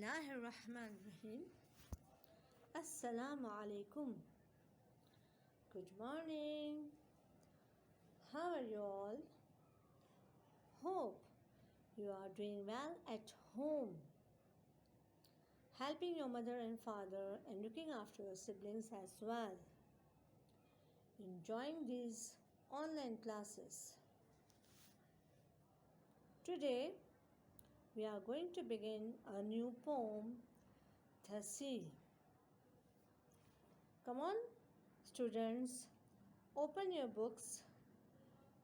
Bismillahirrahmanirrahim. Assalamu alaikum. Good morning. How are you all? Hope you are doing well at home, helping your mother and father and looking after your siblings as well. Enjoying these online classes. Today we are going to begin a new poem, The Sea. Come on, students, open your books,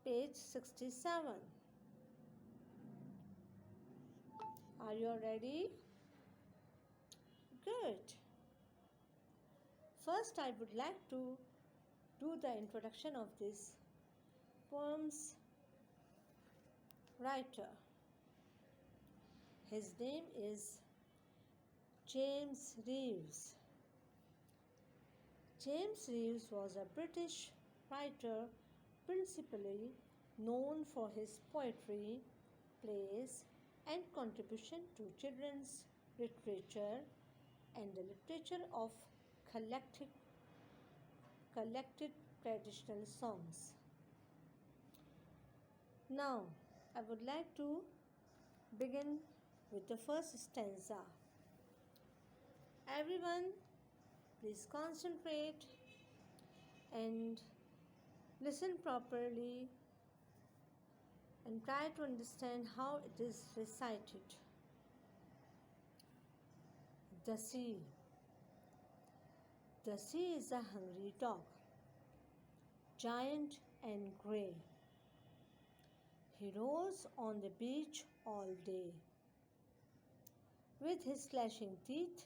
page 67. Are you ready? Good. First, I would like to do the introduction of this poem's writer. His name is James Reeves. James Reeves was a British writer principally known for his poetry, plays, and contribution to children's literature and the literature of collected traditional songs. Now, I would like to begin with the first stanza. Everyone, please concentrate and listen properly and try to understand how it is recited. The sea. The sea is a hungry dog, giant and grey. He rolls on the beach all day. With his slashing teeth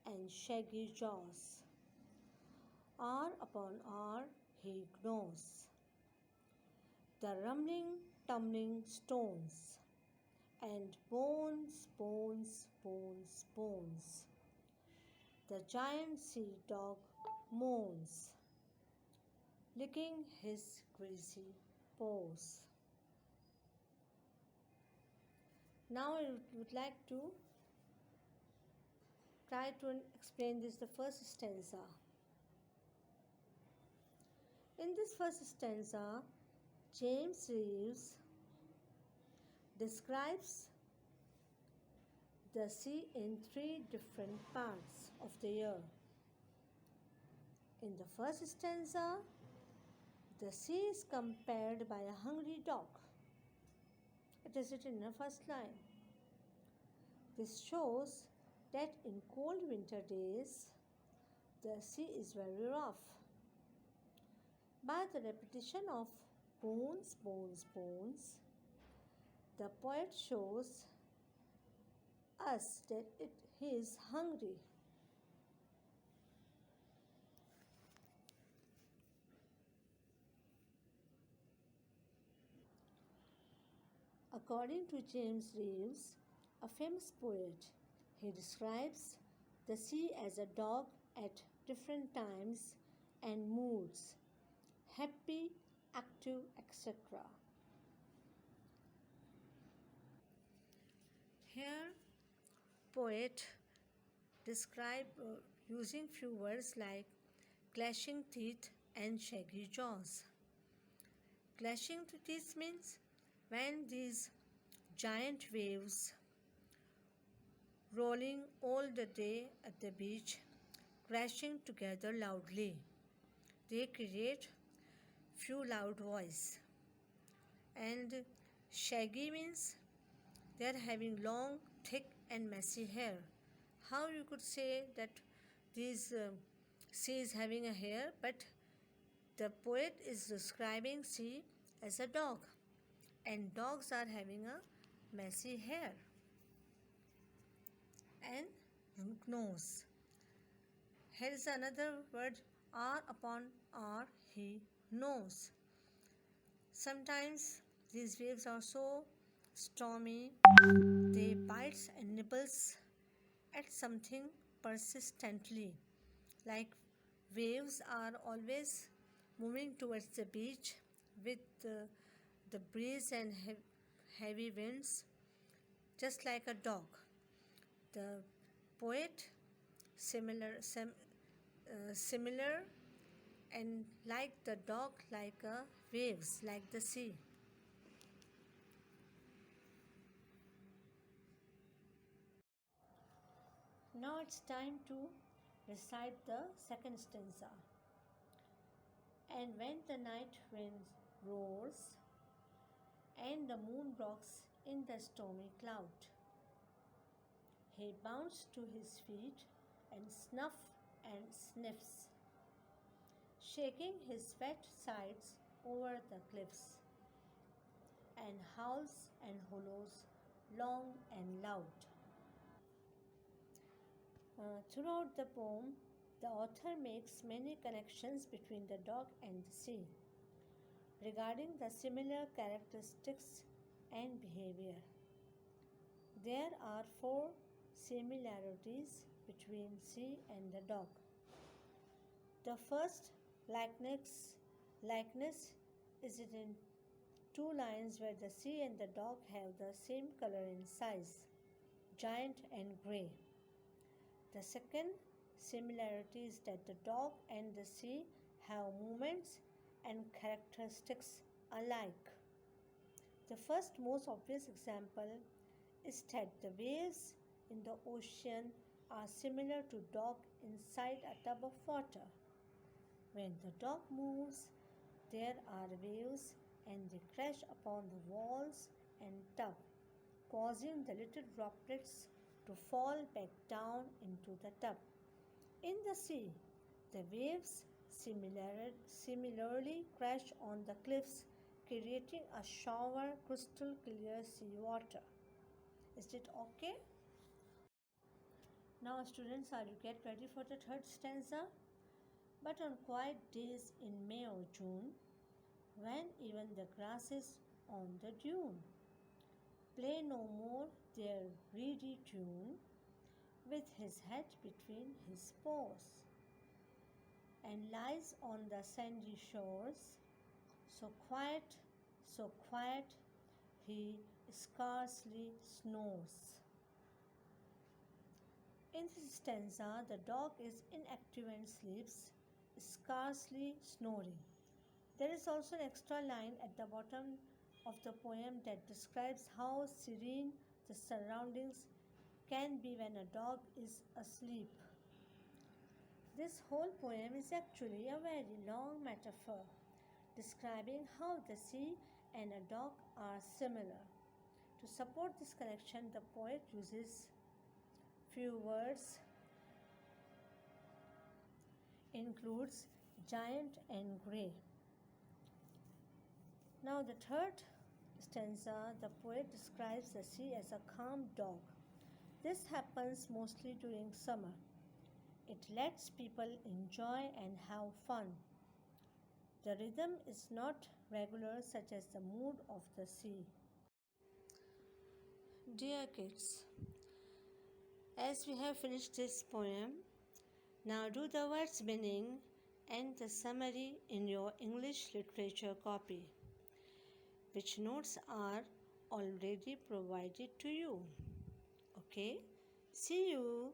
and shaggy jaws, hour upon hour he gnaws the rumbling, tumbling stones, and bones, bones, bones, bones. The giant sea dog moans, licking his greasy paws. Now I would like to try to explain the first stanza. In this first stanza, James Reeves describes the sea in three different parts of the year. In the first stanza, the sea is compared by a hungry dog. It is written in the first line. This shows that in cold winter days, the sea is very rough. By the repetition of bones, bones, bones, the poet shows us that he is hungry. According to James Reeves, a famous poet, he describes the sea as a dog at different times and moods, happy, active, etc. Here, poet describe using few words like clashing teeth and shaggy jaws. Clashing teeth means when these giant waves rolling all the day at the beach, crashing together loudly, they create few loud voice. And shaggy means they are having long, thick and messy hair. How you could say that this sea is having a hair, but the poet is describing sea as a dog, and dogs are having a messy hair and nose. Here is another word, hour upon hour he knows. Sometimes these waves are so stormy, they bites and nibbles at something persistently. Like waves are always moving towards the beach with the breeze and heavy winds, just like a dog. The poet, similar and like the dog, like a waves, like the sea. Now it's time to recite the second stanza. And when the night wind roars and the moon rocks in the stormy cloud, he bounds to his feet and snuffs and sniffs, shaking his wet sides over the cliffs, and howls and hollows long and loud. Throughout the poem, the author makes many connections between the dog and the sea regarding the similar characteristics and behavior. There are four similarities between sea and the dog. The first likeness is it in two lines where the sea and the dog have the same color and size, giant and grey. The second similarity is that the dog and the sea have movements and characteristics alike. The first most obvious example is that the waves in the ocean are similar to dog inside a tub of water. When the dog moves, there are waves and they crash upon the walls and tub, causing the little droplets to fall back down into the tub. In the sea, the waves similarly crash on the cliffs, creating a shower crystal clear sea water. Is it okay? Now, students, are you get ready for the third stanza? But on quiet days in May or June, when even the grasses on the dune play no more their reedy tune, with his head between his paws, and lies on the sandy shores, so quiet, he scarcely snores. In this stanza, the dog is inactive and sleeps, scarcely snoring. There is also an extra line at the bottom of the poem that describes how serene the surroundings can be when a dog is asleep. This whole poem is actually a very long metaphor describing how the sea and a dog are similar. To support this connection, the poet uses few words, includes giant and grey. Now, the third stanza, the poet describes the sea as a calm dog. This happens mostly during summer. It lets people enjoy and have fun. The rhythm is not regular, such as the mood of the sea. Dear kids, as we have finished this poem, now do the words meaning and the summary in your English literature copy, which notes are already provided to you. Okay, see you.